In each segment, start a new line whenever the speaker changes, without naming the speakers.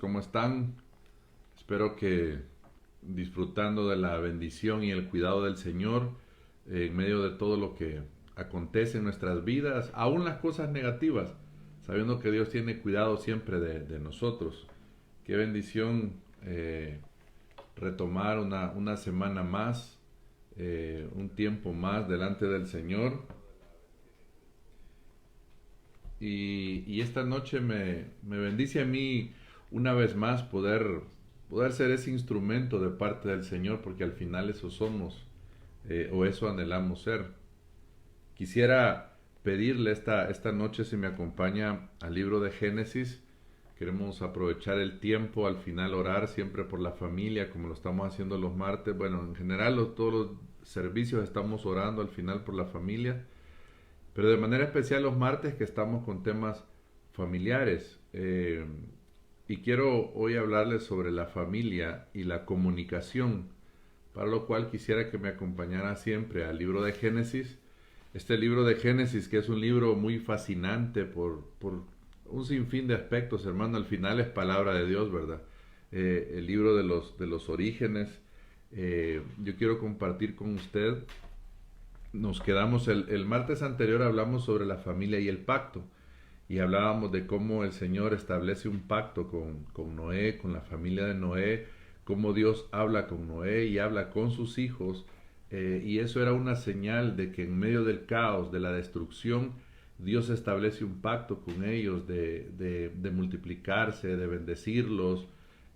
¿Cómo están? Espero que disfrutando de la bendición y el cuidado del Señor en medio de todo lo que acontece en nuestras vidas, aún las cosas negativas, sabiendo que Dios tiene cuidado siempre de nosotros. Qué bendición retomar una semana más, un tiempo más delante del Señor. Y esta noche me bendice a mí una vez más poder ser ese instrumento de parte del Señor, porque al final eso somos, o eso anhelamos ser. Quisiera pedirle esta noche si me acompaña al libro de Génesis. Queremos aprovechar el tiempo, al final orar siempre por la familia, como lo estamos haciendo los martes. Bueno, en general todos los servicios estamos orando al final por la familia, pero de manera especial los martes que estamos con temas familiares. Y quiero hoy hablarles sobre la familia y la comunicación, para lo cual quisiera que me acompañara siempre al libro de Génesis. Este libro de Génesis, que es un libro muy fascinante por un sinfín de aspectos, hermano, al final es palabra de Dios, ¿verdad? El libro de los orígenes. Yo quiero compartir con usted. Nos quedamos el martes anterior, hablamos sobre la familia y el pacto, y hablábamos de cómo el Señor establece un pacto con Noé, con la familia de Noé, cómo Dios habla con Noé y habla con sus hijos, y eso era una señal de que en medio del caos, de la destrucción, Dios establece un pacto con ellos de multiplicarse, de bendecirlos,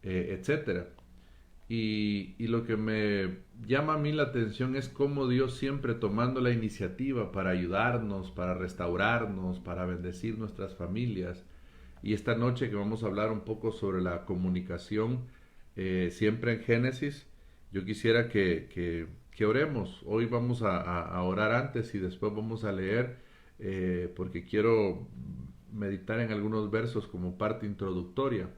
etcétera. Y lo que me llama a mí la atención es cómo Dios siempre tomando la iniciativa para ayudarnos, para restaurarnos, para bendecir nuestras familias. Y esta noche que vamos a hablar un poco sobre la comunicación, siempre en Génesis, yo quisiera que oremos. Hoy vamos a orar antes y después vamos a leer, porque quiero meditar en algunos versos como parte introductoria.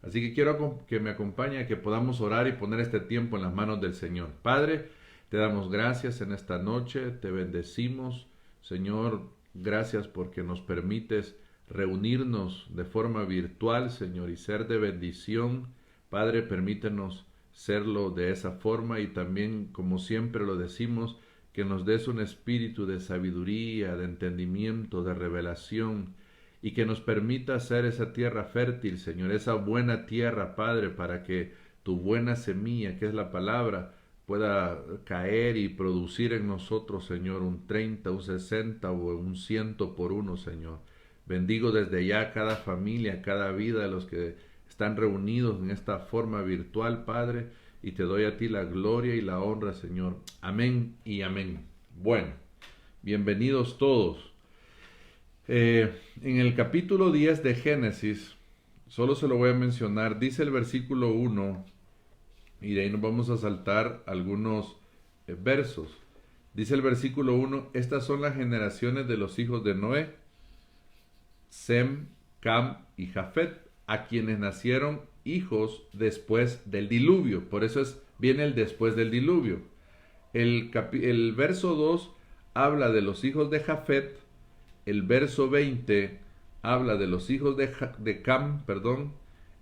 Así que quiero que me acompañe, que podamos orar y poner este tiempo en las manos del Señor. Padre, te damos gracias en esta noche, te bendecimos. Señor, gracias porque nos permites reunirnos de forma virtual, Señor, y ser de bendición. Padre, permítenos serlo de esa forma y también, como siempre lo decimos, que nos des un espíritu de sabiduría, de entendimiento, de revelación, y que nos permita hacer esa tierra fértil, Señor, esa buena tierra, Padre, para que tu buena semilla, que es la palabra, pueda caer y producir en nosotros, Señor, un 30, un 60 o un 100 por uno, Señor. Bendigo desde ya cada familia, cada vida de los que están reunidos en esta forma virtual, Padre, y te doy a ti la gloria y la honra, Señor. Amén y amén. Bueno, bienvenidos todos. En el capítulo 10 de Génesis, solo se lo voy a mencionar, dice el versículo 1, y de ahí nos vamos a saltar algunos versos. Dice el versículo 1, estas son las generaciones de los hijos de Noé, Sem, Cam y Jafet, a quienes nacieron hijos después del diluvio. Por eso viene el después del diluvio. El verso 2 habla de los hijos de Jafet. El verso 20 habla de los hijos de Cam,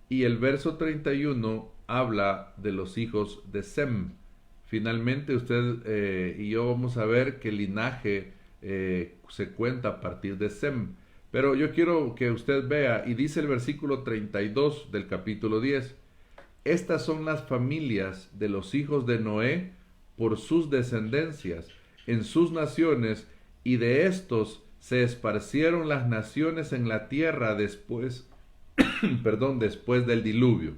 y el verso 31 habla de los hijos de Sem. Finalmente usted y yo vamos a ver que el linaje se cuenta a partir de Sem. Pero yo quiero que usted vea, y dice el versículo 32 del capítulo 10, estas son las familias de los hijos de Noé por sus descendencias, en sus naciones, y de estos se esparcieron las naciones en la tierra después, después del diluvio.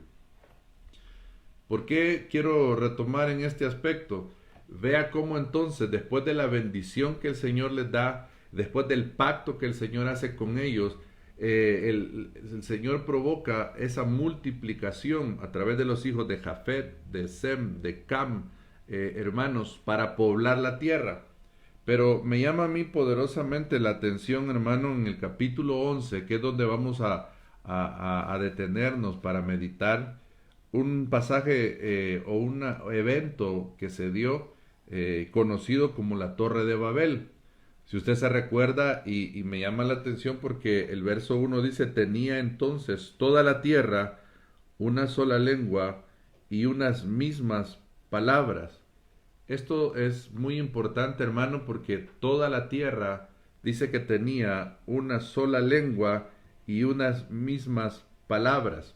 ¿Por qué quiero retomar en este aspecto? Vea cómo entonces, después de la bendición que el Señor les da, después del pacto que el Señor hace con ellos, el Señor provoca esa multiplicación a través de los hijos de Jafet, de Sem, de Cam, hermanos, para poblar la tierra. Pero me llama a mí poderosamente la atención, hermano, en el capítulo 11, que es donde vamos a detenernos para meditar, un pasaje o un evento que se dio conocido como la Torre de Babel. Si usted se recuerda, y me llama la atención porque el verso 1 dice, tenía entonces toda la tierra una sola lengua y unas mismas palabras. Esto es muy importante, hermano, porque toda la tierra dice que tenía una sola lengua y unas mismas palabras.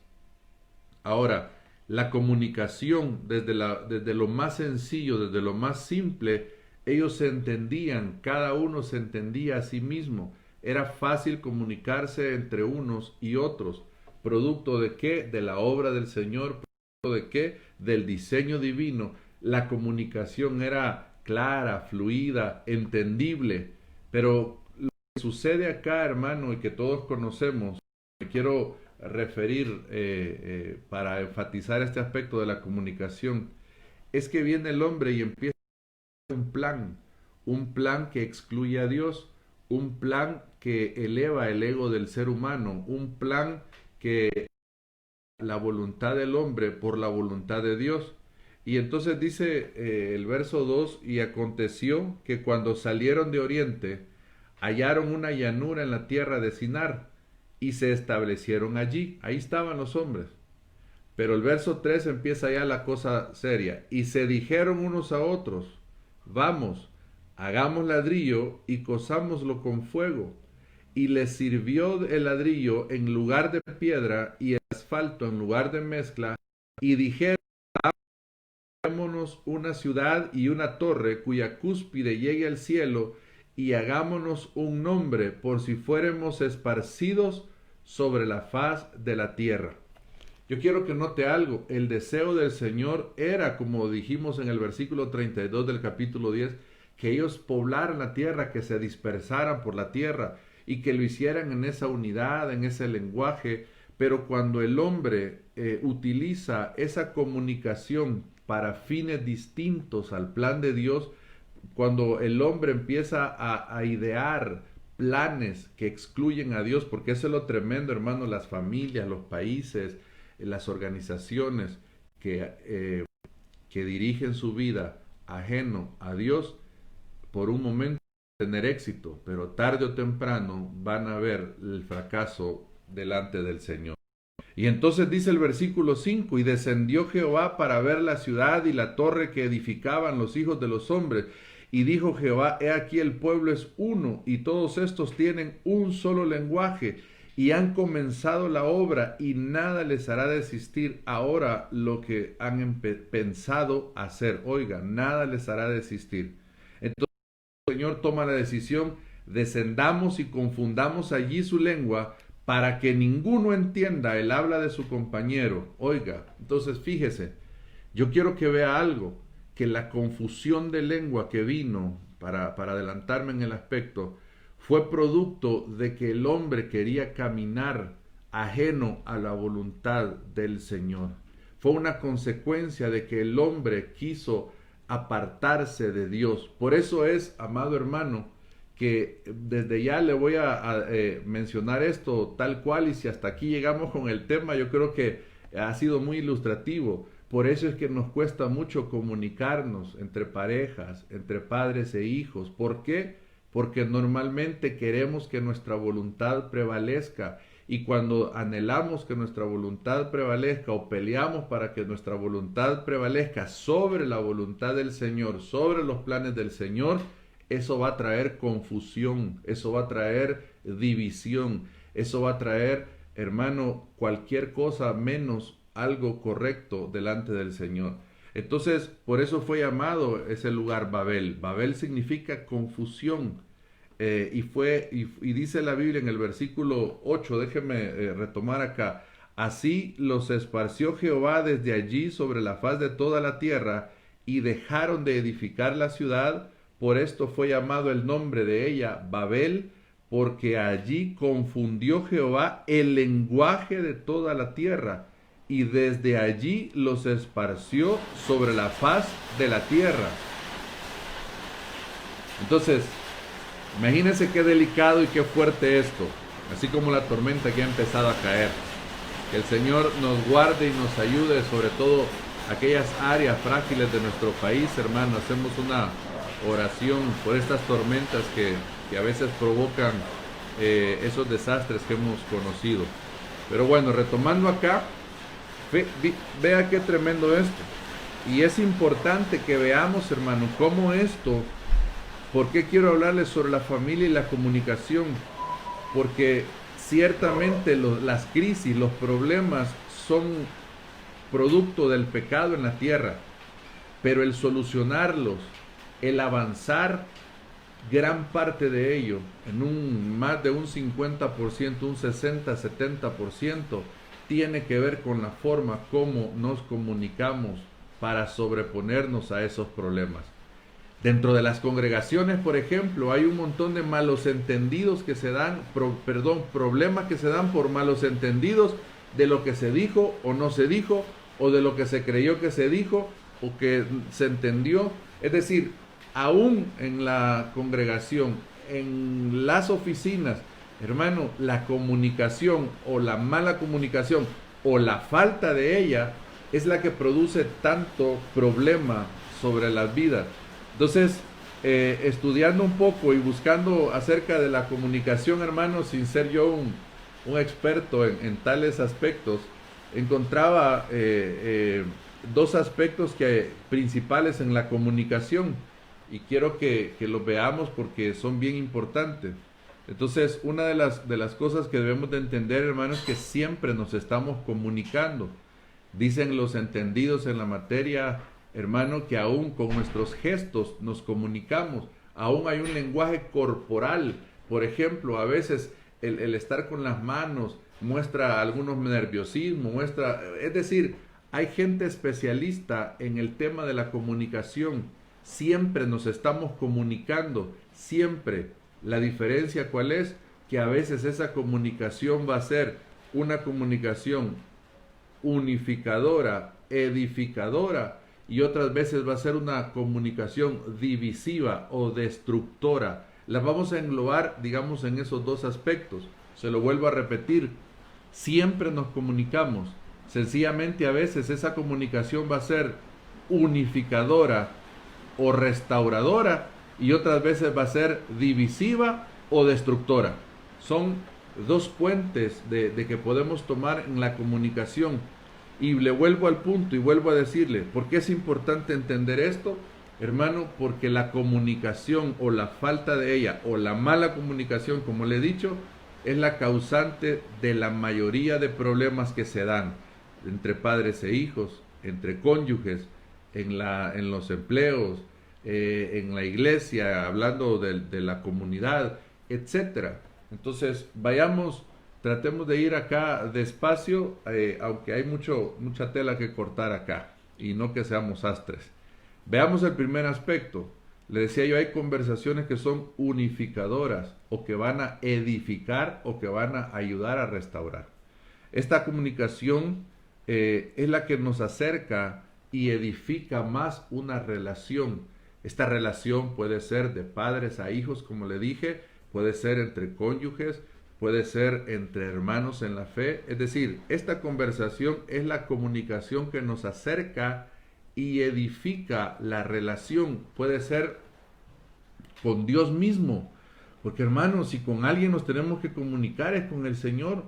Ahora, la comunicación desde lo más sencillo, desde lo más simple, ellos se entendían, cada uno se entendía a sí mismo. Era fácil comunicarse entre unos y otros. ¿Producto de qué? De la obra del Señor. ¿Producto de qué? Del diseño divino. La comunicación era clara, fluida, entendible. Pero lo que sucede acá, hermano, y que todos conocemos, me quiero referir para enfatizar este aspecto de la comunicación, es que viene el hombre y empieza un plan que excluye a Dios, un plan que eleva el ego del ser humano, un plan que la voluntad del hombre por la voluntad de Dios. Y entonces dice el verso 2, y aconteció que cuando salieron de oriente, hallaron una llanura en la tierra de Sinar, y se establecieron allí. Ahí estaban los hombres. Pero el verso 3 empieza ya la cosa seria. Y se dijeron unos a otros, vamos, hagamos ladrillo y cosámoslo con fuego. Y les sirvió el ladrillo en lugar de piedra y el asfalto en lugar de mezcla. Y dijeron, hagámonos una ciudad y una torre cuya cúspide llegue al cielo, y hagámonos un nombre por si fuéramos esparcidos sobre la faz de la tierra. Yo quiero que note algo, el deseo del Señor era, como dijimos en el versículo 32 del capítulo 10, que ellos poblaran la tierra, que se dispersaran por la tierra y que lo hicieran en esa unidad, en ese lenguaje. Pero cuando el hombre utiliza esa comunicación para fines distintos al plan de Dios, cuando el hombre empieza a idear planes que excluyen a Dios, porque eso es lo tremendo, hermano, las familias, los países, las organizaciones que dirigen su vida ajeno a Dios, por un momento tener éxito, pero tarde o temprano van a ver el fracaso delante del Señor. Y entonces dice el versículo 5, y descendió Jehová para ver la ciudad y la torre que edificaban los hijos de los hombres. Y dijo Jehová, he aquí el pueblo es uno, y todos estos tienen un solo lenguaje, y han comenzado la obra, y nada les hará desistir ahora lo que han pensado hacer. Oiga, nada les hará desistir. Entonces el Señor toma la decisión, descendamos y confundamos allí su lengua, para que ninguno entienda el habla de su compañero. Oiga, entonces fíjese, yo quiero que vea algo, que la confusión de lengua que vino, para adelantarme en el aspecto, fue producto de que el hombre quería caminar ajeno a la voluntad del Señor. Fue una consecuencia de que el hombre quiso apartarse de Dios. Por eso es, amado hermano, que desde ya le voy a mencionar esto tal cual, y si hasta aquí llegamos con el tema, yo creo que ha sido muy ilustrativo. Por eso es que nos cuesta mucho comunicarnos entre parejas, entre padres e hijos. ¿Por qué? Porque normalmente queremos que nuestra voluntad prevalezca, y cuando anhelamos que nuestra voluntad prevalezca o peleamos para que nuestra voluntad prevalezca sobre la voluntad del Señor, sobre los planes del Señor, eso va a traer confusión, eso va a traer división, eso va a traer, hermano, cualquier cosa menos algo correcto delante del Señor. Entonces, por eso fue llamado ese lugar Babel. Babel significa confusión. Y dice la Biblia en el versículo 8, déjeme retomar acá. Así los esparció Jehová desde allí sobre la faz de toda la tierra, y dejaron de edificar la ciudad. Por esto fue llamado el nombre de ella Babel, porque allí confundió Jehová el lenguaje de toda la tierra, y desde allí los esparció sobre la faz de la tierra. Entonces, imagínense qué delicado y qué fuerte esto, así como la tormenta que ha empezado a caer. Que el Señor nos guarde y nos ayude, sobre todo aquellas áreas frágiles de nuestro país, hermano. Hacemos una oración por estas tormentas que a veces provocan esos desastres que hemos conocido. Pero bueno, retomando acá, Vea qué tremendo esto. Y es importante que veamos, hermano, cómo esto, ¿por qué quiero hablarles sobre la familia y la comunicación? Porque ciertamente las crisis, los problemas son producto del pecado en la tierra, pero el solucionarlos, el avanzar, gran parte de ello, más de un 50%, un 60-70%, tiene que ver con la forma como nos comunicamos para sobreponernos a esos problemas. Dentro de las congregaciones, por ejemplo, hay un montón de malos entendidos que se dan, problemas que se dan por malos entendidos de lo que se dijo o no se dijo, o de lo que se creyó que se dijo o que se entendió. Es decir, aún en la congregación, en las oficinas, hermano, la comunicación o la mala comunicación o la falta de ella es la que produce tanto problema sobre las vidas. Entonces, estudiando un poco y buscando acerca de la comunicación, hermano, sin ser yo un experto en tales aspectos, encontraba dos aspectos principales en la comunicación, y quiero que los veamos porque son bien importantes. Entonces, una de las cosas que debemos de entender, hermano, es que siempre nos estamos comunicando. Dicen los entendidos en la materia, hermano, que aún con nuestros gestos nos comunicamos. Aún hay un lenguaje corporal. Por ejemplo, a veces el estar con las manos muestra algunos nerviosismo, es decir, hay gente especialista en el tema de la comunicación. Siempre nos estamos comunicando, siempre. La diferencia, ¿cuál es? Que a veces esa comunicación va a ser una comunicación unificadora, edificadora, y otras veces va a ser una comunicación divisiva o destructora. Las vamos a englobar, digamos, en esos dos aspectos. Se lo vuelvo a repetir, siempre nos comunicamos. Sencillamente a veces esa comunicación va a ser unificadora o restauradora, y otras veces va a ser divisiva o destructora. Son dos puentes de que podemos tomar en la comunicación. Y le vuelvo al punto y vuelvo a decirle, ¿por qué es importante entender esto? Hermano, porque la comunicación o la falta de ella o la mala comunicación, como le he dicho, es la causante de la mayoría de problemas que se dan entre padres e hijos, entre cónyuges, en los empleos, en la iglesia, hablando de la comunidad, etcétera. Entonces, tratemos de ir acá despacio, aunque hay mucha tela que cortar acá, y no que seamos astres. Veamos el primer aspecto. Le decía yo, hay conversaciones que son unificadoras, o que van a edificar, o que van a ayudar a restaurar. Esta comunicación es la que nos acerca y edifica más una relación. Esta relación puede ser de padres a hijos, como le dije, puede ser entre cónyuges, puede ser entre hermanos en la fe. Es decir, esta conversación es la comunicación que nos acerca y edifica la relación. Puede ser con Dios mismo, porque hermanos, si con alguien nos tenemos que comunicar es con el Señor.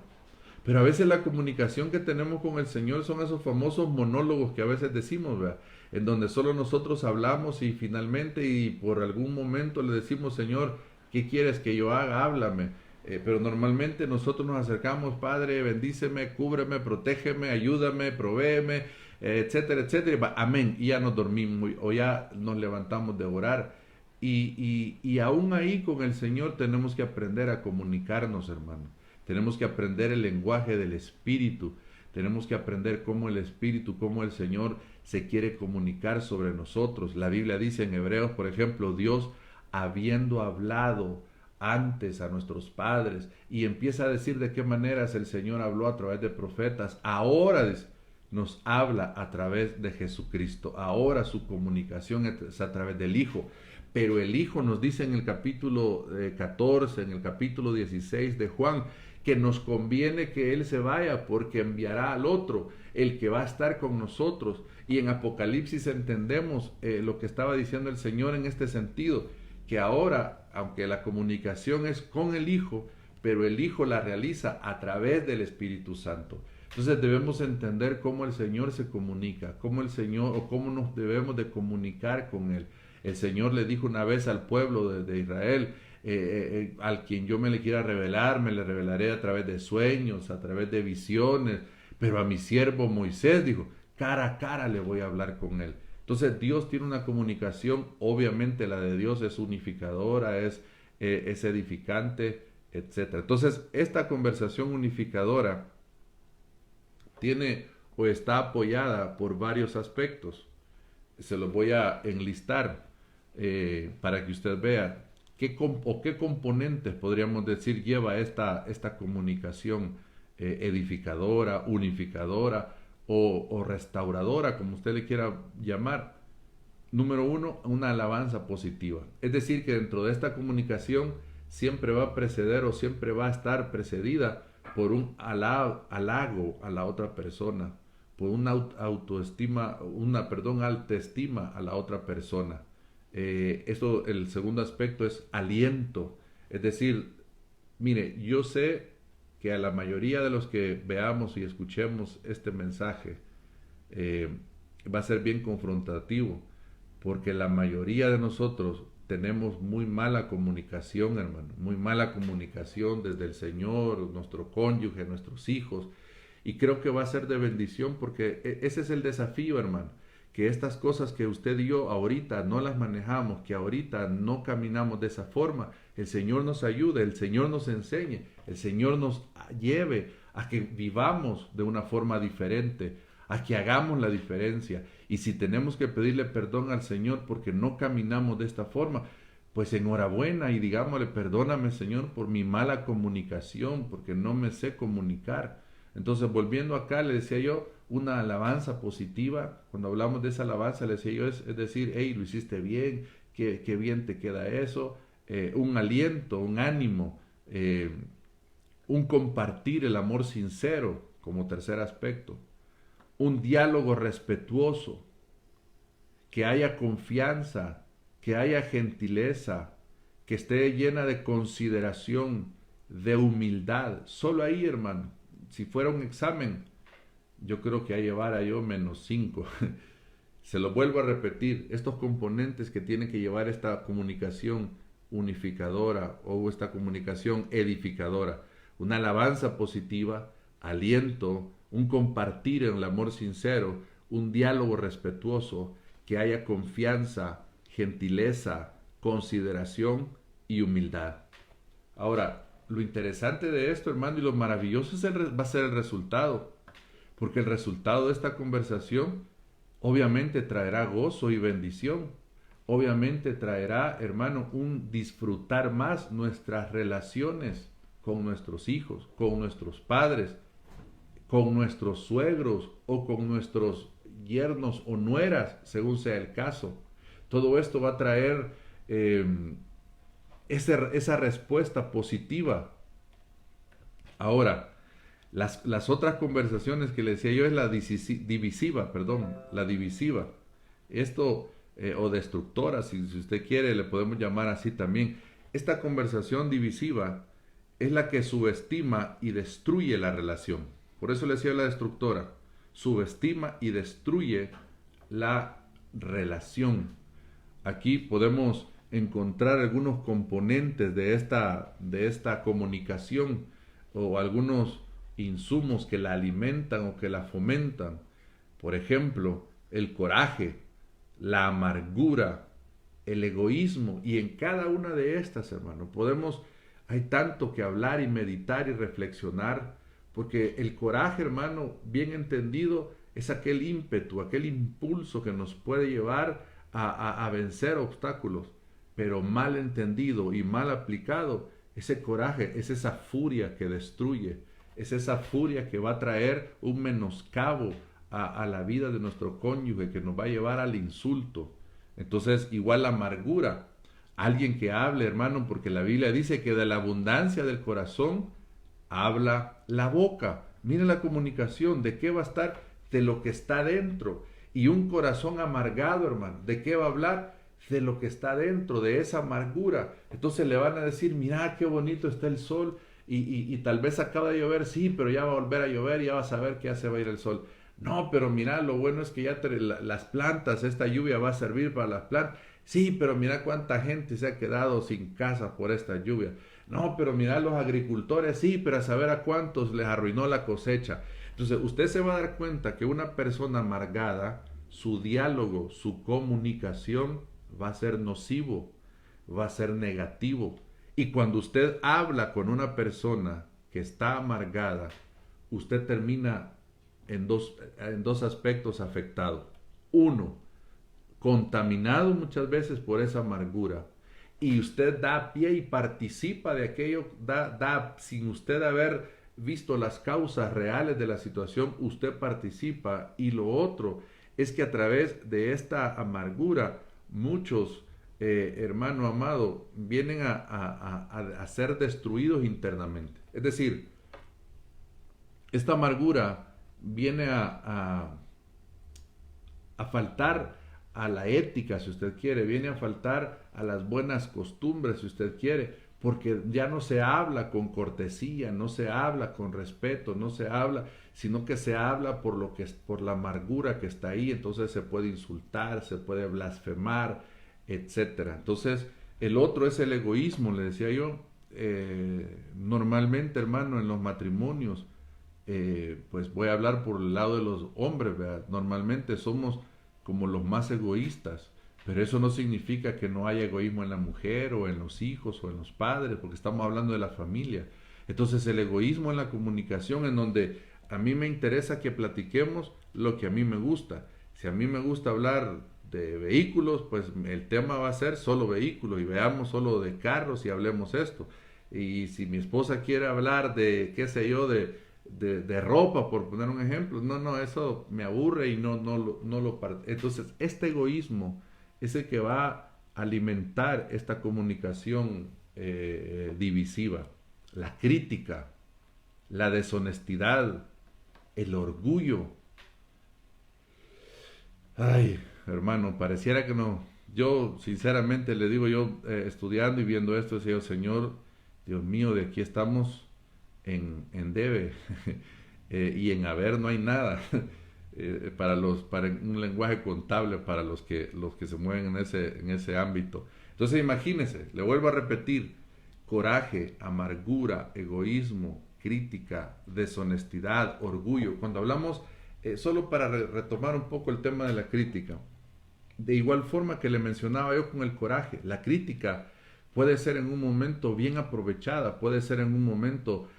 Pero a veces la comunicación que tenemos con el Señor son esos famosos monólogos que a veces decimos, ¿verdad? En donde solo nosotros hablamos y finalmente y por algún momento le decimos, Señor, ¿qué quieres que yo haga? Háblame. Pero normalmente nosotros nos acercamos, Padre, bendíceme, cúbreme, protégeme, ayúdame, provéeme, etcétera, etcétera. Amén. Y ya nos dormimos o ya nos levantamos de orar. Y aún ahí con el Señor tenemos que aprender a comunicarnos, hermano. Tenemos que aprender el lenguaje del Espíritu. Tenemos que aprender cómo el Espíritu, cómo el Señor se quiere comunicar sobre nosotros. La Biblia dice en Hebreos, por ejemplo, Dios habiendo hablado antes a nuestros padres, y empieza a decir de qué maneras el Señor habló a través de profetas. Ahora nos habla a través de Jesucristo. Ahora su comunicación es a través del Hijo. Pero el Hijo nos dice en el capítulo 14, en el capítulo 16 de Juan, que nos conviene que Él se vaya porque enviará al otro, el que va a estar con nosotros. Y en Apocalipsis entendemos lo que estaba diciendo el Señor en este sentido, que ahora, aunque la comunicación es con el Hijo, pero el Hijo la realiza a través del Espíritu Santo. Entonces debemos entender cómo el Señor se comunica, cómo el Señor o cómo nos debemos de comunicar con Él. El Señor le dijo una vez al pueblo de Israel, al quien yo me le quiera revelar, me le revelaré a través de sueños, a través de visiones, pero a mi siervo Moisés dijo, cara a cara le voy a hablar con Él. Entonces Dios tiene una comunicación, obviamente la de Dios es unificadora, es edificante, etcétera. Entonces esta conversación unificadora tiene o está apoyada por varios aspectos. Se los voy a enlistar para que usted vea qué componentes podríamos decir lleva esta comunicación edificadora, unificadora o restauradora, como usted le quiera llamar. Número uno, una alabanza positiva. Es decir, que dentro de esta comunicación siempre va a preceder o siempre va a estar precedida por un halago a la otra persona, por una autoestima, autoestima a la otra persona. El segundo aspecto es aliento. Es decir, mire, yo sé que a la mayoría de los que veamos y escuchemos este mensaje va a ser bien confrontativo, porque la mayoría de nosotros tenemos muy mala comunicación, hermano, muy mala comunicación desde el Señor, nuestro cónyuge, nuestros hijos, y creo que va a ser de bendición porque ese es el desafío, hermano, que estas cosas que usted y yo ahorita no las manejamos, que ahorita no caminamos de esa forma, el Señor nos ayude, el Señor nos enseñe, el Señor nos lleve a que vivamos de una forma diferente, a que hagamos la diferencia. Y si tenemos que pedirle perdón al Señor porque no caminamos de esta forma, pues enhorabuena y digámosle, perdóname Señor por mi mala comunicación, porque no me sé comunicar. Entonces, volviendo acá, le decía yo, una alabanza positiva. Cuando hablamos de esa alabanza, le decía yo, es decir, hey, lo hiciste bien, qué bien te queda eso. Un aliento, un ánimo, un compartir el amor sincero como tercer aspecto. Un diálogo respetuoso, que haya confianza, que haya gentileza, que esté llena de consideración, de humildad. Solo ahí, hermano, si fuera un examen, yo creo que ahí llevara yo -5. Se lo vuelvo a repetir, estos componentes que tiene que llevar esta comunicación unificadora o esta comunicación edificadora. Una alabanza positiva, aliento, un compartir en el amor sincero, un diálogo respetuoso, que haya confianza, gentileza, consideración y humildad. Ahora, lo interesante de esto, hermano, y lo maravilloso va a ser el resultado, porque el resultado de esta conversación obviamente traerá gozo y bendición. Obviamente traerá, hermano, un disfrutar más nuestras relaciones con nuestros hijos, con nuestros padres, con nuestros suegros o con nuestros yernos o nueras, según sea el caso. Todo esto va a traer esa respuesta positiva. Ahora, las otras conversaciones que le decía yo es la divisiva. Esto, o destructora, si usted quiere, le podemos llamar así también. Esta conversación divisiva es la que subestima y destruye la relación. Por eso le decía la destructora, subestima y destruye la relación. Aquí podemos encontrar algunos componentes de esta comunicación o algunos insumos que la alimentan o que la fomentan. Por ejemplo, el coraje, la amargura, el egoísmo, y en cada una de estas, hermano, hay tanto que hablar y meditar y reflexionar, porque el coraje, hermano, bien entendido, es aquel ímpetu, aquel impulso que nos puede llevar a vencer obstáculos, pero mal entendido y mal aplicado, ese coraje es esa furia que destruye, es esa furia que va a traer un menoscabo a la vida de nuestro cónyuge, que nos va a llevar al insulto. Entonces, igual la amargura, alguien que hable, hermano, porque la Biblia dice que de la abundancia del corazón habla la boca. Mire la comunicación, ¿de qué va a estar? De lo que está dentro. Y un corazón amargado, hermano, ¿de qué va a hablar? De lo que está dentro, de esa amargura. Entonces le van a decir, mira qué bonito está el sol, y tal vez acaba de llover, sí, pero ya va a volver a llover y ya vas a ver que ya se va a ir el sol. No, pero mira, lo bueno es que ya las plantas, esta lluvia va a servir para las plantas. Sí, pero mira cuánta gente se ha quedado sin casa por esta lluvia. No, pero mira los agricultores, sí, pero a saber a cuántos les arruinó la cosecha. Entonces, usted se va a dar cuenta que una persona amargada, su diálogo, su comunicación va a ser nocivo, va a ser negativo. Y cuando usted habla con una persona que está amargada, usted termina en dos aspectos afectados. Uno, contaminado muchas veces por esa amargura. Y usted da pie y participa de aquello, sin usted haber visto las causas reales de la situación, usted participa. Y lo otro es que a través de esta amargura, muchos, hermano amado, vienen a ser destruidos internamente. Es decir, esta amargura viene a faltar a la ética, si usted quiere, viene a faltar a las buenas costumbres, si usted quiere, porque ya no se habla con cortesía, no se habla con respeto, no se habla, sino que se habla por lo que es, por la amargura que está ahí. Entonces se puede insultar, se puede blasfemar, etcétera. Entonces el otro es el egoísmo, le decía yo. Normalmente, hermano, en los matrimonios, pues voy a hablar por el lado de los hombres, ¿verdad? Normalmente somos como los más egoístas, pero eso no significa que no haya egoísmo en la mujer o en los hijos o en los padres, porque estamos hablando de la familia. Entonces el egoísmo en la comunicación, en donde a mí me interesa que platiquemos lo que a mí me gusta. Si a mí me gusta hablar de vehículos, pues el tema va a ser solo vehículos y veamos solo de carros y hablemos esto. Y si mi esposa quiere hablar de, qué sé yo, de ropa, por poner un ejemplo, no, eso me aburre y no lo entonces, este egoísmo es el que va a alimentar esta comunicación divisiva, la crítica, la deshonestidad, el orgullo. Ay, hermano, pareciera que no. Yo, sinceramente, le digo, yo estudiando y viendo esto, decía, Señor, Dios mío, de aquí estamos en debe y en haber no hay nada. Para un lenguaje contable para los que se mueven en ese ámbito. Entonces imagínense, le vuelvo a repetir, coraje, amargura, egoísmo, crítica, deshonestidad, orgullo. Cuando hablamos, solo para retomar un poco el tema de la crítica, de igual forma que le mencionaba yo con el coraje, la crítica puede ser en un momento bien aprovechada, puede ser en un momento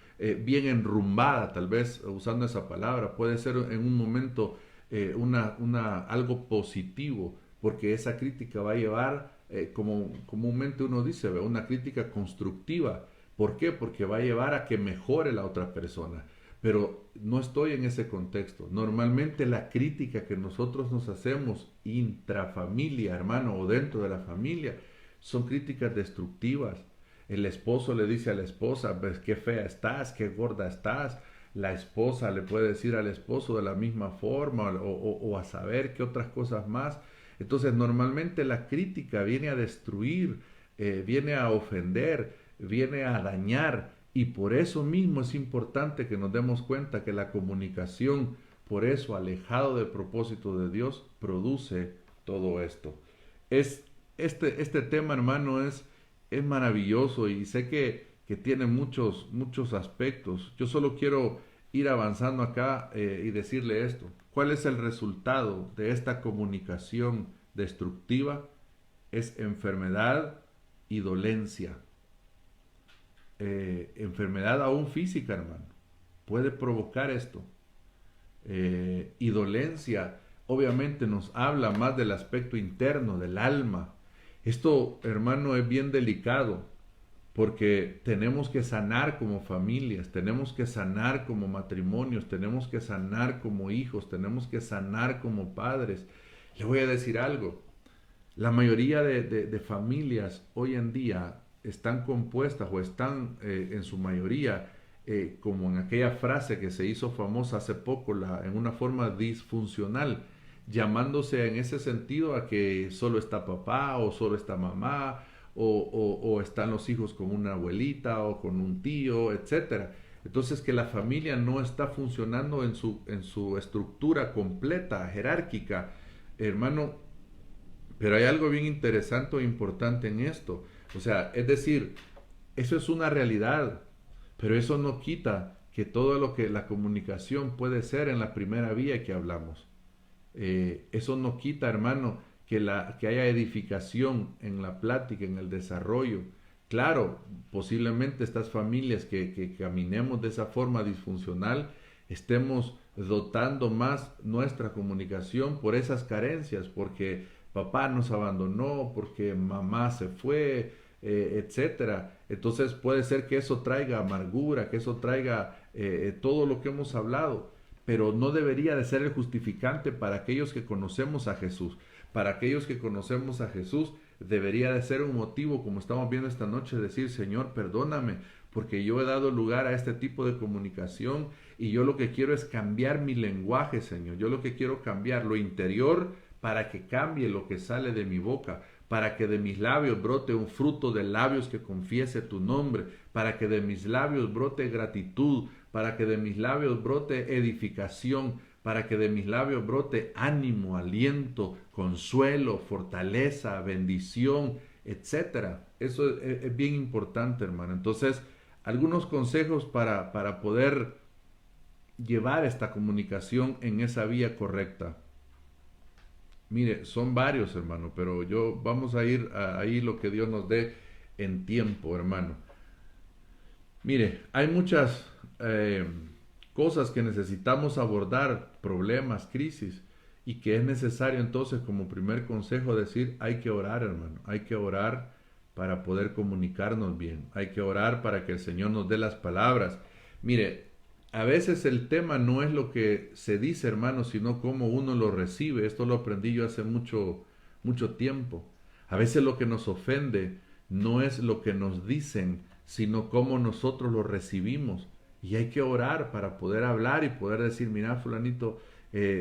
bien enrumbada, tal vez usando esa palabra, puede ser en un momento algo positivo, porque esa crítica va a llevar, como comúnmente uno dice, una crítica constructiva. ¿Por qué? Porque va a llevar a que mejore la otra persona. Pero no estoy en ese contexto. Normalmente la crítica que nosotros nos hacemos intrafamilia, hermano, o dentro de la familia, son críticas destructivas. El esposo le dice a la esposa, ves qué fea estás, qué gorda estás. La esposa le puede decir al esposo de la misma forma o a saber qué otras cosas más. Entonces normalmente la crítica viene a destruir, viene a ofender, viene a dañar, y por eso mismo es importante que nos demos cuenta que la comunicación, por eso alejado del propósito de Dios, produce todo esto. Es, este tema, hermano, es maravilloso y sé que tiene muchos aspectos. Yo solo quiero ir avanzando acá y decirle esto. ¿Cuál es el resultado de esta comunicación destructiva? Es enfermedad y dolencia. Enfermedad aún física, hermano, puede provocar esto. Y dolencia, obviamente, nos habla más del aspecto interno, del alma. Esto, hermano, es bien delicado porque tenemos que sanar como familias, tenemos que sanar como matrimonios, tenemos que sanar como hijos, tenemos que sanar como padres. Le voy a decir algo, la mayoría de familias hoy en día están compuestas o están en su mayoría, como en aquella frase que se hizo famosa hace poco, en una forma disfuncional, llamándose en ese sentido a que solo está papá o solo está mamá o están los hijos con una abuelita o con un tío, etcétera. Entonces que la familia no está funcionando en su estructura completa, jerárquica, hermano. Pero hay algo bien interesante o importante en esto. O sea, es decir, eso es una realidad, pero eso no quita que todo lo que la comunicación puede ser en la primera vía que hablamos. Eso no quita, hermano, que haya edificación en la plática, en el desarrollo. Claro, posiblemente estas familias que caminemos de esa forma disfuncional, estemos dotando más nuestra comunicación por esas carencias, porque papá nos abandonó, porque mamá se fue, etcétera. Entonces puede ser que eso traiga amargura, que eso traiga todo lo que hemos hablado, pero no debería de ser el justificante para aquellos que conocemos a Jesús. Para aquellos que conocemos a Jesús debería de ser un motivo, como estamos viendo esta noche, decir, Señor, perdóname, porque yo he dado lugar a este tipo de comunicación y yo lo que quiero es cambiar mi lenguaje, Señor. Yo lo que quiero cambiar lo interior para que cambie lo que sale de mi boca, para que de mis labios brote un fruto de labios que confiese tu nombre, para que de mis labios brote gratitud, para que de mis labios brote edificación, para que de mis labios brote ánimo, aliento, consuelo, fortaleza, bendición, etcétera. Eso es bien importante, hermano. Entonces, algunos consejos para poder llevar esta comunicación en esa vía correcta. Mire, son varios, hermano, pero vamos a ir ahí lo que Dios nos dé en tiempo, hermano. Mire, hay muchas cosas que necesitamos abordar, problemas, crisis, y que es necesario entonces como primer consejo decir, hay que orar, hermano, hay que orar para poder comunicarnos bien, hay que orar para que el Señor nos dé las palabras. Mire, a veces el tema no es lo que se dice, hermano, sino cómo uno lo recibe. Esto lo aprendí yo hace mucho tiempo. A veces lo que nos ofende no es lo que nos dicen, sino cómo nosotros lo recibimos. Y hay que orar para poder hablar y poder decir, mira, fulanito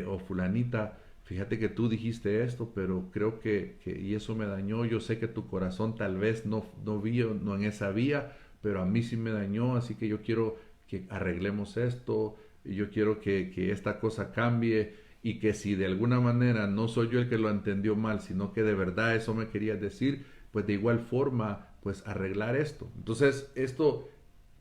o fulanita, fíjate que tú dijiste esto, pero creo y eso me dañó. Yo sé que tu corazón tal vez no vio, no en esa vía, pero a mí sí me dañó, así que yo quiero que arreglemos esto, y yo quiero que esta cosa cambie, y que si de alguna manera no soy yo el que lo entendió mal, sino que de verdad eso me querías decir, pues de igual forma, pues arreglar esto. Entonces,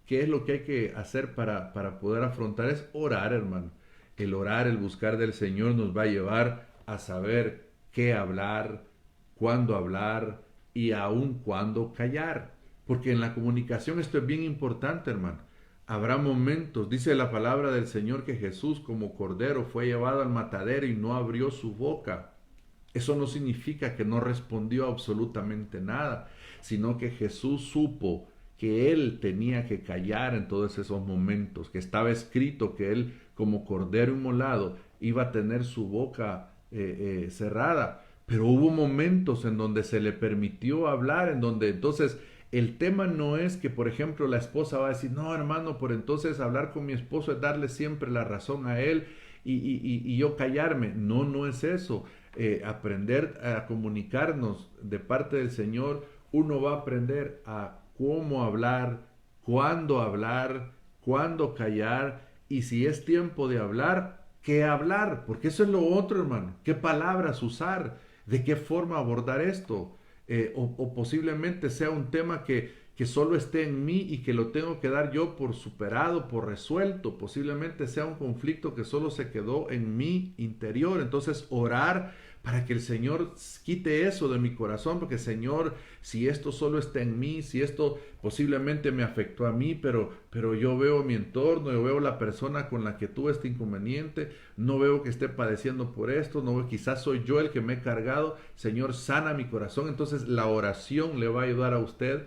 ¿qué es lo que hay que hacer para poder afrontar? Es orar, hermano. El orar, el buscar del Señor nos va a llevar a saber qué hablar, cuándo hablar y aún cuándo callar. Porque en la comunicación esto es bien importante, hermano. Habrá momentos, dice la palabra del Señor, que Jesús como cordero fue llevado al matadero y no abrió su boca. Eso no significa que no respondió absolutamente nada, sino que Jesús supo que él tenía que callar en todos esos momentos, que estaba escrito que él como cordero inmolado iba a tener su boca cerrada. Pero hubo momentos en donde se le permitió hablar, en donde entonces el tema no es que, por ejemplo, la esposa va a decir, no, hermano, por entonces hablar con mi esposo es darle siempre la razón a él y yo callarme. No, no es eso. Aprender a comunicarnos de parte del Señor, uno va a aprender a cómo hablar, cuándo callar, y si es tiempo de hablar, qué hablar, porque eso es lo otro, hermano. ¿Qué palabras usar? ¿De qué forma abordar esto? O posiblemente sea un tema que solo esté en mí y que lo tengo que dar yo por superado, por resuelto. Posiblemente sea un conflicto que solo se quedó en mi interior. Entonces orar para que el Señor quite eso de mi corazón, porque Señor, si esto solo está en mí, si esto posiblemente me afectó a mí, pero yo veo mi entorno, yo veo la persona con la que tuve este inconveniente, no veo que esté padeciendo por esto, no veo, quizás soy yo el que me he cargado, Señor, sana mi corazón. Entonces la oración le va a ayudar a usted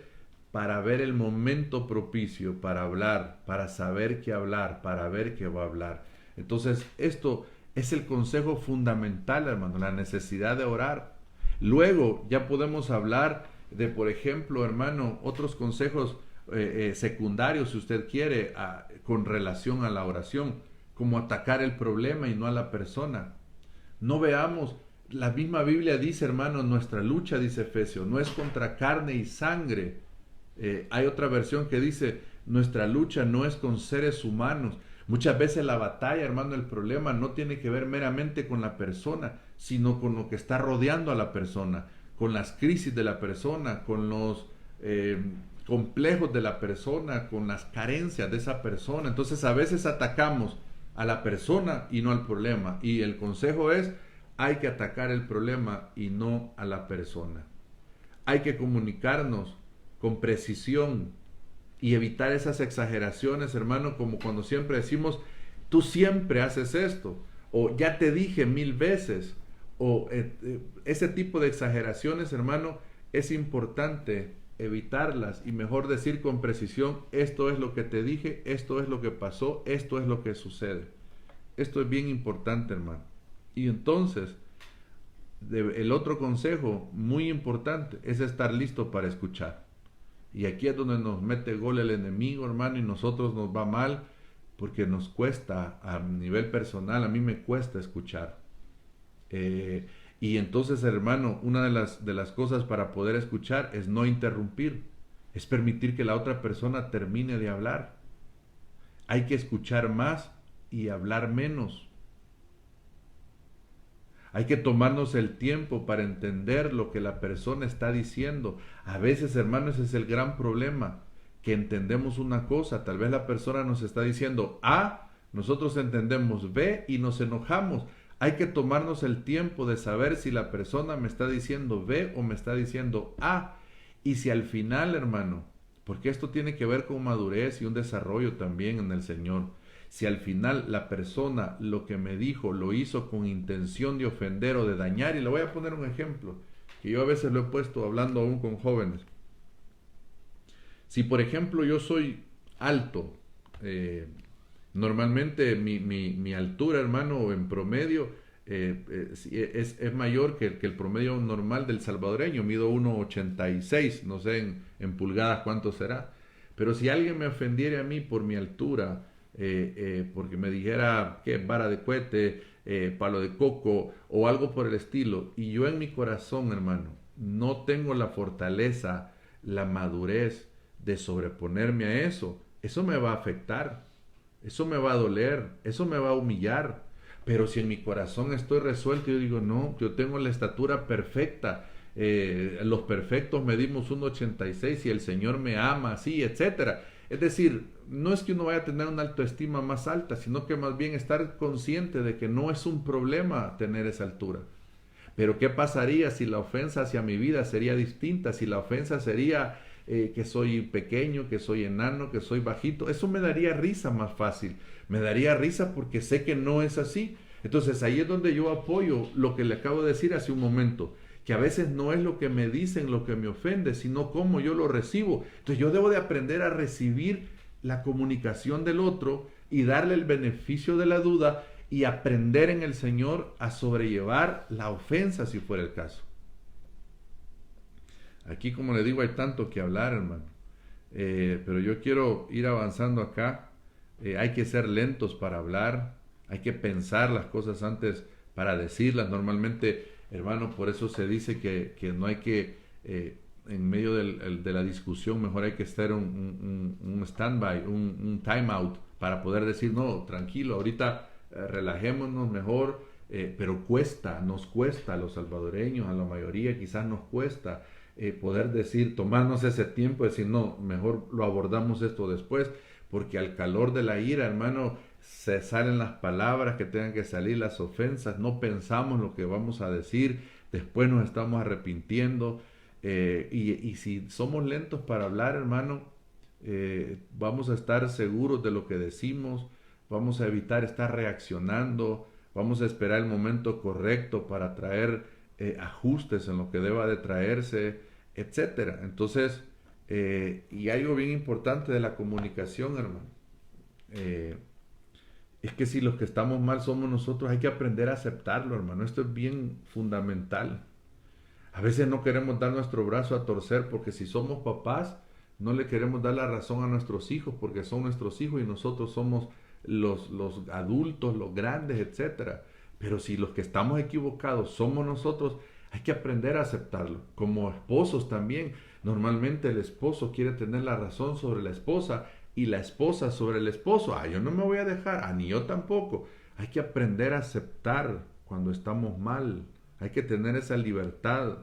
para ver el momento propicio, para hablar, para saber qué hablar, para ver qué va a hablar. Entonces esto es el consejo fundamental, hermano, la necesidad de orar. Luego ya podemos hablar de, por ejemplo, hermano, otros consejos secundarios, si usted quiere, con relación a la oración, como atacar el problema y no a la persona. No veamos La misma Biblia dice, hermano, nuestra lucha, dice Efesios, no es contra carne y sangre. Hay otra versión que dice, nuestra lucha no es con seres humanos. Muchas veces la batalla, hermano, el problema no tiene que ver meramente con la persona, sino con lo que está rodeando a la persona, con las crisis de la persona, con los complejos de la persona, con las carencias de esa persona. Entonces a veces atacamos a la persona y no al problema. Y el consejo es, hay que atacar el problema y no a la persona. Hay que comunicarnos con precisión y evitar esas exageraciones, hermano, como cuando siempre decimos, tú siempre haces esto, o ya te dije 1000 veces, o ese tipo de exageraciones, hermano, es importante evitarlas y mejor decir con precisión, esto es lo que te dije, esto es lo que pasó, esto es lo que sucede. Esto es bien importante, hermano. Y entonces, el otro consejo muy importante es estar listo para escuchar. Y aquí es donde nos mete gol el enemigo, hermano, y nosotros nos va mal porque nos cuesta, a nivel personal, a mí me cuesta escuchar. Y entonces, hermano, una de las cosas para poder escuchar es no interrumpir, es permitir que la otra persona termine de hablar. Hay que escuchar más y hablar menos. Hay que tomarnos el tiempo para entender lo que la persona está diciendo. A veces, hermanos, ese es el gran problema, que entendemos una cosa, tal vez la persona nos está diciendo A, nosotros entendemos B y nos enojamos. Hay que tomarnos el tiempo de saber si la persona me está diciendo B o me está diciendo A. Y si al final, hermano, porque esto tiene que ver con madurez y un desarrollo también en el Señor, si al final la persona lo que me dijo lo hizo con intención de ofender o de dañar, y le voy a poner un ejemplo, que yo a veces lo he puesto hablando aún con jóvenes. Si por ejemplo yo soy alto, normalmente mi altura, hermano, en promedio es mayor que el promedio normal del salvadoreño. Mido 1,86, no sé en pulgadas cuánto será. Pero si alguien me ofendiera a mí por mi altura, porque me dijera que vara de cohete, palo de coco o algo por el estilo, y yo en mi corazón, hermano, no tengo la fortaleza, la madurez de sobreponerme a eso, eso me va a afectar, eso me va a doler, eso me va a humillar. Pero si en mi corazón estoy resuelto, yo digo, no, yo tengo la estatura perfecta, los perfectos medimos 1,86 y el Señor me ama, así, etcétera. Es decir, no es que uno vaya a tener una autoestima más alta, sino que más bien estar consciente de que no es un problema tener esa altura. Pero ¿qué pasaría si la ofensa hacia mi vida sería distinta? Si la ofensa sería que soy pequeño, que soy enano, que soy bajito, eso me daría risa más fácil. Me daría risa porque sé que no es así. Entonces ahí es donde yo apoyo lo que le acabo de decir hace un momento, que a veces no es lo que me dicen lo que me ofende, sino cómo yo lo recibo. Entonces yo debo de aprender a recibir la comunicación del otro y darle el beneficio de la duda y aprender en el Señor a sobrellevar la ofensa si fuera el caso. Aquí, como le digo, hay tanto que hablar, hermano. Pero yo quiero ir avanzando acá. Hay que ser lentos para hablar. Hay que pensar las cosas antes para decirlas. Normalmente, hermano, por eso se dice que no hay que, en medio de la discusión, mejor hay que estar un stand-by, un time-out, para poder decir, no, tranquilo, ahorita relajémonos mejor, pero nos cuesta a los salvadoreños, a la mayoría quizás nos cuesta poder decir, tomarnos ese tiempo, decir, no, mejor lo abordamos esto después, porque al calor de la ira, hermano, se salen las palabras que tengan que salir, las ofensas, no pensamos lo que vamos a decir, después nos estamos arrepintiendo, y si somos lentos para hablar, hermano, vamos a estar seguros de lo que decimos, vamos a evitar estar reaccionando, vamos a esperar el momento correcto para traer ajustes en lo que deba de traerse, etcétera. Entonces, y algo bien importante de la comunicación, hermano, es que si los que estamos mal somos nosotros, hay que aprender a aceptarlo, hermano. Esto es bien fundamental. A veces no queremos dar nuestro brazo a torcer porque si somos papás, no le queremos dar la razón a nuestros hijos porque son nuestros hijos y nosotros somos los adultos, los grandes, etcétera. Pero si los que estamos equivocados somos nosotros, hay que aprender a aceptarlo. Como esposos también, normalmente el esposo quiere tener la razón sobre la esposa y la esposa sobre el esposo. Yo no me voy a dejar, ni yo tampoco. Hay que aprender a aceptar cuando estamos mal. Hay que tener esa libertad.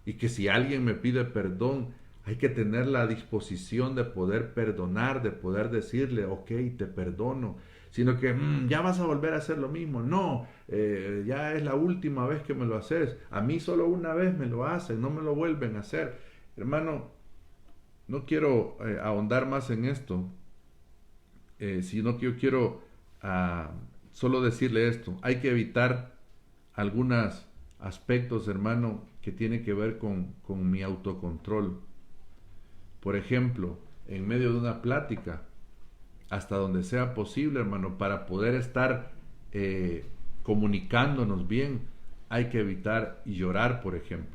Y que si alguien me pide perdón, hay que tener la disposición de poder perdonar, de poder decirle, ok, te perdono. Sino que ya vas a volver a hacer lo mismo. No, ya es la última vez que me lo haces. A mí solo una vez me lo hacen, no me lo vuelven a hacer. Hermano, no quiero ahondar más en esto, sino que yo quiero solo decirle esto. Hay que evitar algunos aspectos, hermano, que tienen que ver con mi autocontrol. Por ejemplo, en medio de una plática, hasta donde sea posible, hermano, para poder estar comunicándonos bien, hay que evitar llorar, por ejemplo.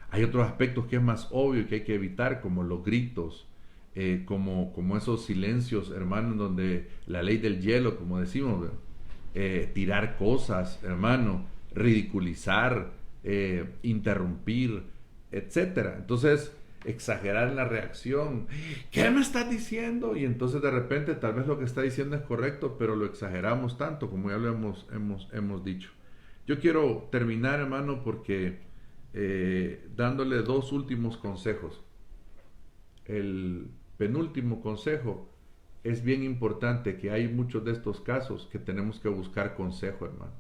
Hay otros aspectos que es más obvio que hay que evitar, como los gritos, como esos silencios, hermano, donde la ley del hielo, como decimos, tirar cosas, hermano, ridiculizar, interrumpir, etcétera. Entonces, exagerar en la reacción. ¿Qué me estás diciendo? Y entonces de repente tal vez lo que está diciendo es correcto, pero lo exageramos tanto, como ya lo hemos dicho. Yo quiero terminar, hermano, porque dándole dos últimos consejos. El penúltimo consejo es bien importante, que hay muchos de estos casos que tenemos que buscar consejo, hermano.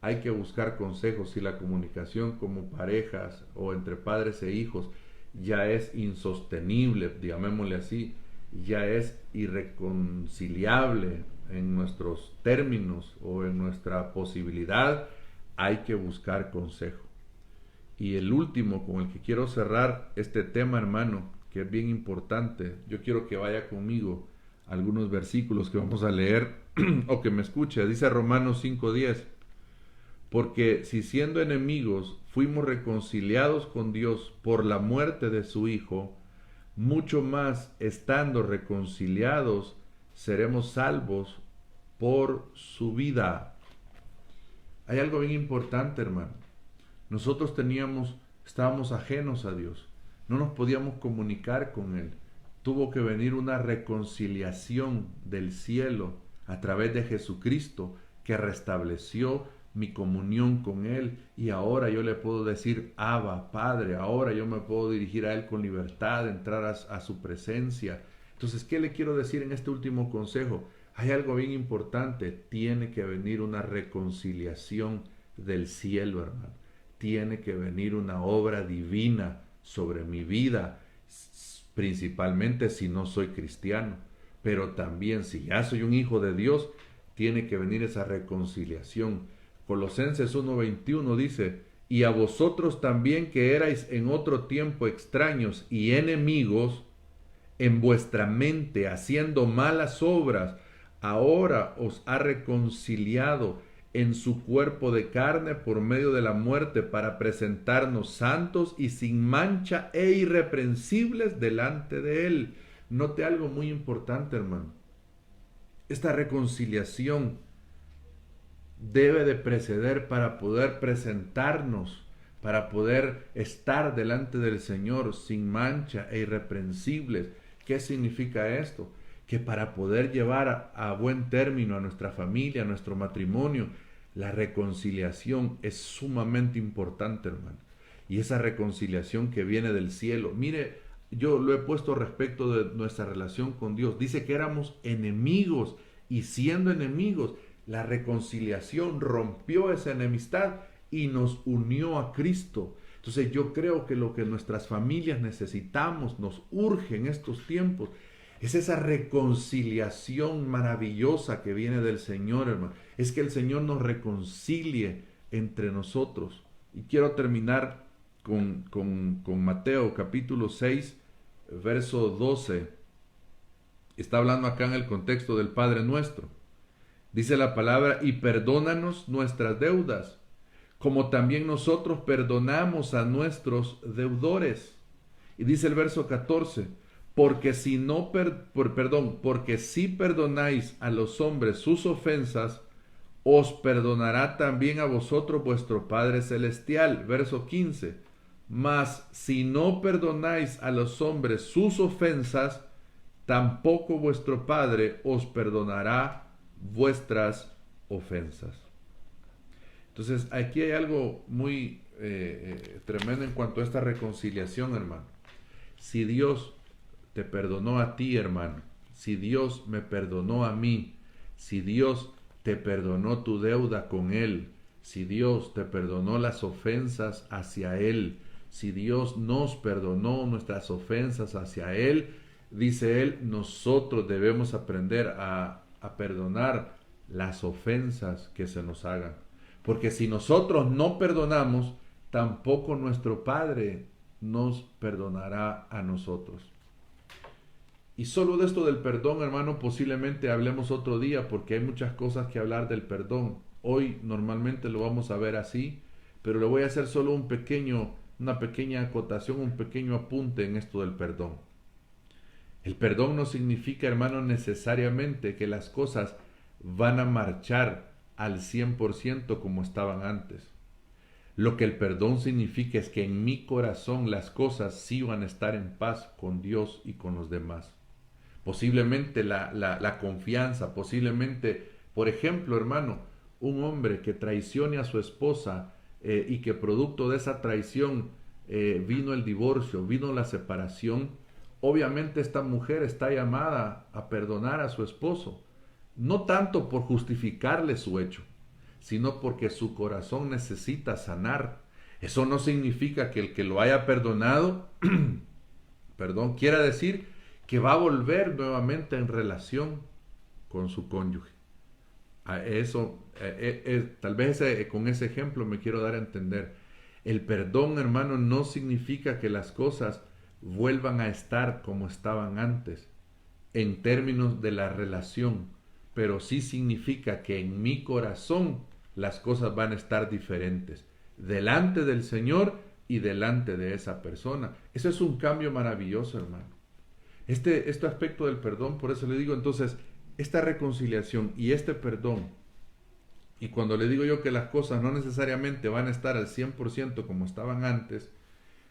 Hay que buscar consejos si la comunicación como parejas o entre padres e hijos ya es insostenible, llamémosle así, ya es irreconciliable en nuestros términos o en nuestra posibilidad, hay que buscar consejo. Y el último con el que quiero cerrar este tema, hermano, que es bien importante, yo quiero que vaya conmigo a algunos versículos que vamos a leer o que me escuche. Dice Romanos 5:10. Porque si siendo enemigos fuimos reconciliados con Dios por la muerte de su Hijo, mucho más estando reconciliados seremos salvos por su vida. Hay algo bien importante, hermano. Nosotros estábamos ajenos a Dios, no nos podíamos comunicar con Él. Tuvo que venir una reconciliación del cielo a través de Jesucristo, que restableció mi comunión con Él, y ahora yo le puedo decir Abba, Padre. Ahora yo me puedo dirigir a Él con libertad, entrar a su presencia. Entonces, ¿qué le quiero decir en este último consejo? Hay algo bien importante. Tiene que venir una reconciliación del cielo, hermano. Tiene que venir una obra divina sobre mi vida, principalmente si no soy cristiano, pero también si ya soy un hijo de Dios, tiene que venir esa reconciliación. Colosenses 1:21 dice: y a vosotros también, que erais en otro tiempo extraños y enemigos en vuestra mente, haciendo malas obras, ahora os ha reconciliado en su cuerpo de carne por medio de la muerte, para presentarnos santos y sin mancha e irreprensibles delante de Él. Note algo muy importante, hermano. Esta reconciliación debe de preceder para poder presentarnos, para poder estar delante del Señor sin mancha e irreprensibles. ¿Qué significa esto? Que para poder llevar a buen término a nuestra familia, a nuestro matrimonio, la reconciliación es sumamente importante, hermano. Y esa reconciliación que viene del cielo. Mire, yo lo he puesto respecto de nuestra relación con Dios. Dice que éramos enemigos, y siendo enemigos, la reconciliación rompió esa enemistad y nos unió a Cristo. Entonces yo creo que lo que nuestras familias necesitamos, nos urge en estos tiempos, es esa reconciliación maravillosa que viene del Señor, hermano. Es que el Señor nos reconcilie entre nosotros. Y quiero terminar con Mateo capítulo 6, verso 12. Está hablando acá en el contexto del Padre Nuestro. Dice la palabra: y perdónanos nuestras deudas, como también nosotros perdonamos a nuestros deudores. Y dice el verso 14: porque si perdonáis a los hombres sus ofensas, os perdonará también a vosotros vuestro Padre Celestial. Verso 15. Mas si no perdonáis a los hombres sus ofensas, tampoco vuestro Padre os perdonará vuestras ofensas. Entonces, aquí hay algo muy tremendo en cuanto a esta reconciliación, hermano. Si Dios te perdonó a ti, hermano, si Dios me perdonó a mí, si Dios te perdonó tu deuda con Él, si Dios te perdonó las ofensas hacia Él, si Dios nos perdonó nuestras ofensas hacia Él, dice Él, nosotros debemos aprender a perdonar las ofensas que se nos hagan. Porque si nosotros no perdonamos, tampoco nuestro Padre nos perdonará a nosotros. Y solo de esto del perdón, hermano, posiblemente hablemos otro día, porque hay muchas cosas que hablar del perdón. Hoy normalmente lo vamos a ver así, pero le voy a hacer solo una pequeña acotación, un pequeño apunte en esto del perdón. El perdón no significa, hermano, necesariamente que las cosas van a marchar al 100% como estaban antes. Lo que el perdón significa es que en mi corazón las cosas sí van a estar en paz con Dios y con los demás. Posiblemente la confianza, posiblemente, por ejemplo, hermano, un hombre que traicione a su esposa y que producto de esa traición vino el divorcio, vino la separación, obviamente esta mujer está llamada a perdonar a su esposo, no tanto por justificarle su hecho, sino porque su corazón necesita sanar. Eso no significa que el que lo haya perdonado, perdón, quiera decir que va a volver nuevamente en relación con su cónyuge. A eso, tal vez con ese ejemplo me quiero dar a entender. El perdón, hermano, no significa que las cosas vuelvan a estar como estaban antes, en términos de la relación, pero sí significa que en mi corazón las cosas van a estar diferentes, delante del Señor y delante de esa persona. Eso es un cambio maravilloso, hermano. Este aspecto del perdón, por eso le digo, entonces, esta reconciliación y este perdón, y cuando le digo yo que las cosas no necesariamente van a estar al 100% como estaban antes,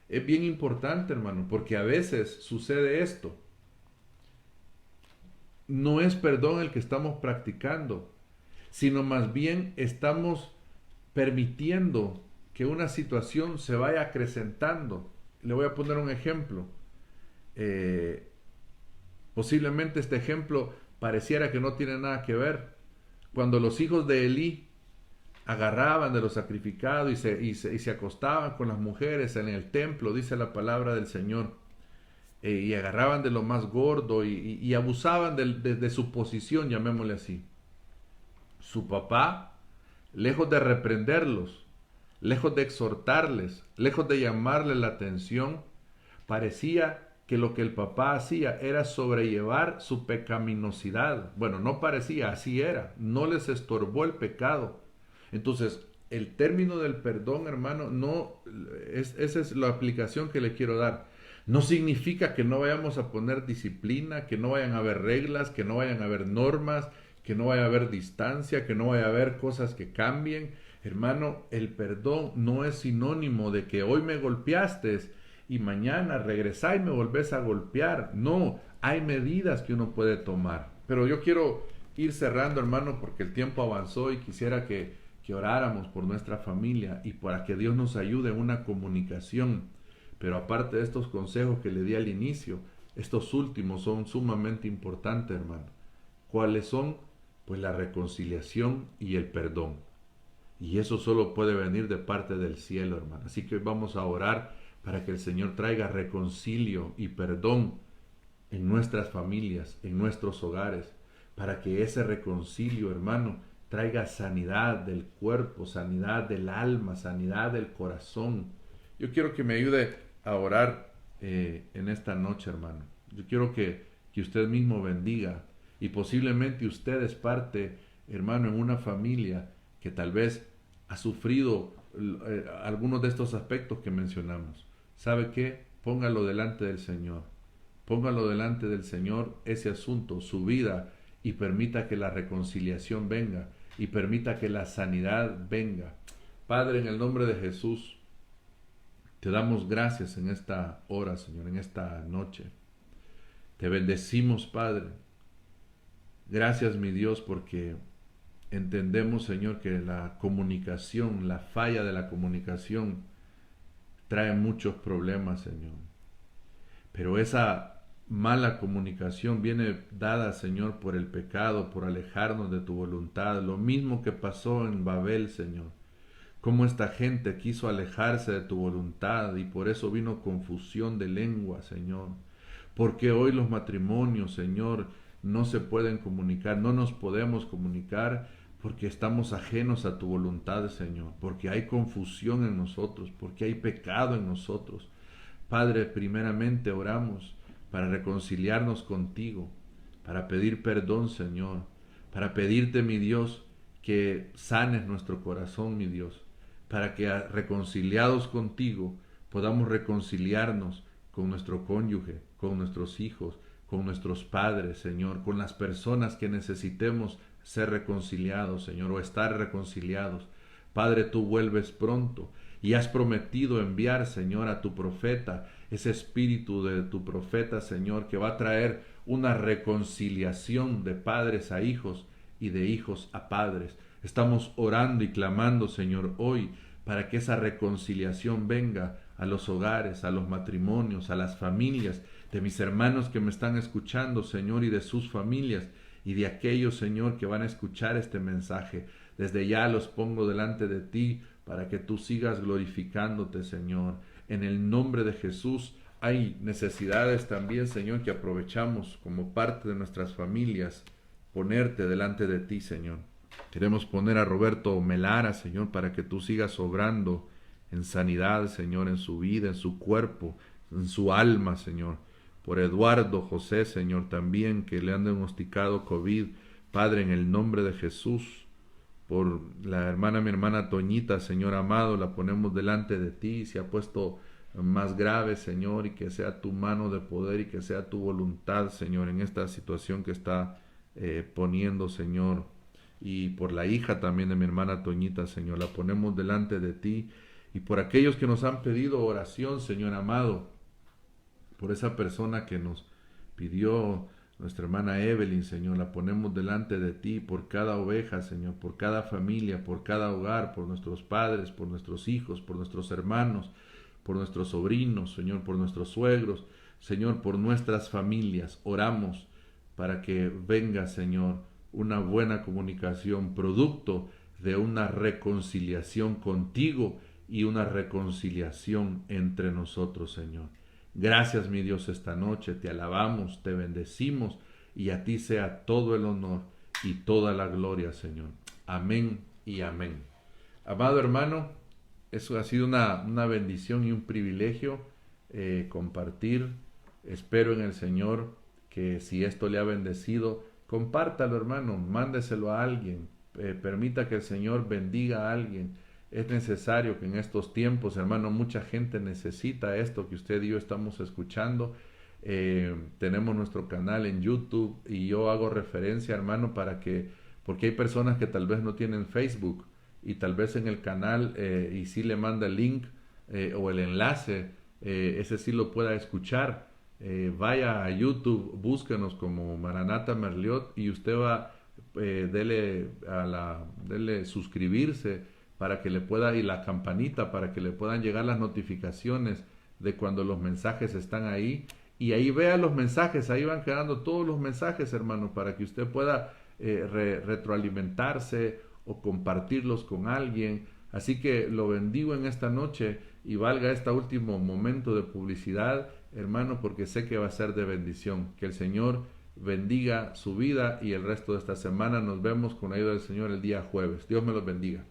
es bien importante, hermano, porque a veces sucede esto. No es perdón el que estamos practicando, sino más bien estamos permitiendo que una situación se vaya acrecentando. Le voy a poner un ejemplo. Posiblemente este ejemplo pareciera que no tiene nada que ver. Cuando los hijos de Elí agarraban de lo sacrificado y se acostaban con las mujeres en el templo, dice la palabra del Señor, y agarraban de lo más gordo y abusaban de su posición, llamémosle así. Su papá, lejos de reprenderlos, lejos de exhortarles, lejos de llamarles la atención, parecía que lo que el papá hacía era sobrellevar su pecaminosidad. Bueno, no parecía, así era. No les estorbó el pecado. Entonces, el término del perdón, hermano, esa es la aplicación que le quiero dar. No significa que no vayamos a poner disciplina, que no vayan a haber reglas, que no vayan a haber normas, que no vaya a haber distancia, que no vaya a haber cosas que cambien. Hermano, el perdón no es sinónimo de que hoy me golpeaste y mañana regresá y me volvés a golpear. No, hay medidas que uno puede tomar. Pero yo quiero ir cerrando, hermano, porque el tiempo avanzó y quisiera que oráramos por nuestra familia y para que Dios nos ayude en una comunicación. Pero aparte de estos consejos que le di al inicio, estos últimos son sumamente importantes, hermano. ¿Cuáles son? Pues la reconciliación y el perdón. Y eso solo puede venir de parte del cielo, hermano. Así que hoy vamos a orar para que el Señor traiga reconcilio y perdón en nuestras familias, en nuestros hogares, para que ese reconcilio, hermano, traiga sanidad del cuerpo, sanidad del alma, sanidad del corazón. Yo quiero que me ayude a orar en esta noche, hermano. Yo quiero que usted mismo bendiga, y posiblemente usted es parte, hermano, en una familia que tal vez ha sufrido algunos de estos aspectos que mencionamos. ¿Sabe qué? Póngalo delante del Señor. Póngalo delante del Señor ese asunto, su vida, y permita que la reconciliación venga. y permita que la sanidad venga. Padre, en el nombre de Jesús, te damos gracias en esta hora, Señor, en esta noche. Te bendecimos, Padre. Gracias, mi Dios, porque entendemos, Señor, que la comunicación, la falla de la comunicación trae muchos problemas, Señor. Pero esa mala comunicación viene dada, Señor, por el pecado, por alejarnos de tu voluntad. Lo mismo que pasó en Babel, Señor. Cómo esta gente quiso alejarse de tu voluntad y por eso vino confusión de lengua, Señor. Porque hoy los matrimonios, Señor, no se pueden comunicar, no nos podemos comunicar porque estamos ajenos a tu voluntad, Señor, porque hay confusión en nosotros, porque hay pecado en nosotros. Padre, primeramente oramos para reconciliarnos contigo, para pedir perdón, Señor, para pedirte, mi Dios, que sanes nuestro corazón, mi Dios, para que reconciliados contigo podamos reconciliarnos con nuestro cónyuge, con nuestros hijos, con nuestros padres, Señor, con las personas que necesitemos ser reconciliados, Señor, o estar reconciliados. Padre, tú vuelves pronto y has prometido enviar, Señor, a tu profeta, ese espíritu de tu profeta, Señor, que va a traer una reconciliación de padres a hijos y de hijos a padres. Estamos orando y clamando, Señor, hoy para que esa reconciliación venga a los hogares, a los matrimonios, a las familias de mis hermanos que me están escuchando, Señor, y de sus familias, y de aquellos, Señor, que van a escuchar este mensaje. Desde ya los pongo delante de ti para que tú sigas glorificándote, Señor. En el nombre de Jesús hay necesidades también, Señor, que aprovechamos como parte de nuestras familias, ponerte delante de ti, Señor. Queremos poner a Roberto Melara, Señor, para que tú sigas obrando en sanidad, Señor, en su vida, en su cuerpo, en su alma, Señor. Por Eduardo José, Señor, también, que le han diagnosticado COVID. Padre, en el nombre de Jesús. Por la hermana, mi hermana Toñita, Señor amado, la ponemos delante de ti. Se ha puesto más grave, Señor, y que sea tu mano de poder y que sea tu voluntad, Señor, en esta situación que está poniendo, Señor. Y por la hija también de mi hermana Toñita, Señor, la ponemos delante de ti. Y por aquellos que nos han pedido oración, Señor amado, por esa persona que nos pidió nuestra hermana Evelyn, Señor, la ponemos delante de ti, por cada oveja, Señor, por cada familia, por cada hogar, por nuestros padres, por nuestros hijos, por nuestros hermanos, por nuestros sobrinos, Señor, por nuestros suegros, Señor, por nuestras familias. Oramos para que venga, Señor, una buena comunicación, producto de una reconciliación contigo y una reconciliación entre nosotros, Señor. Gracias, mi Dios, esta noche te alabamos, te bendecimos y a ti sea todo el honor y toda la gloria, Señor. Amén y amén. Amado hermano, eso ha sido una bendición y un privilegio compartir. Espero en el Señor que si esto le ha bendecido, compártalo, hermano, mándeselo a alguien, permita que el Señor bendiga a alguien. Es necesario que en estos tiempos, hermano, mucha gente necesita esto que usted y yo estamos escuchando. Tenemos nuestro canal en YouTube y yo hago referencia, hermano, porque hay personas que tal vez no tienen Facebook y tal vez en el canal y sí le manda el link o el enlace, ese sí lo pueda escuchar. Vaya a YouTube, búsquenos como Maranata Merliot y usted va, dele suscribirse para que le pueda, y la campanita para que le puedan llegar las notificaciones de cuando los mensajes están ahí, y ahí vea los mensajes, ahí van quedando todos los mensajes, hermano, para que usted pueda retroalimentarse o compartirlos con alguien. Así que lo bendigo en esta noche y valga este último momento de publicidad, hermano, porque sé que va a ser de bendición. Que el Señor bendiga su vida y el resto de esta semana. Nos vemos con la ayuda del Señor el día jueves. Dios me los bendiga.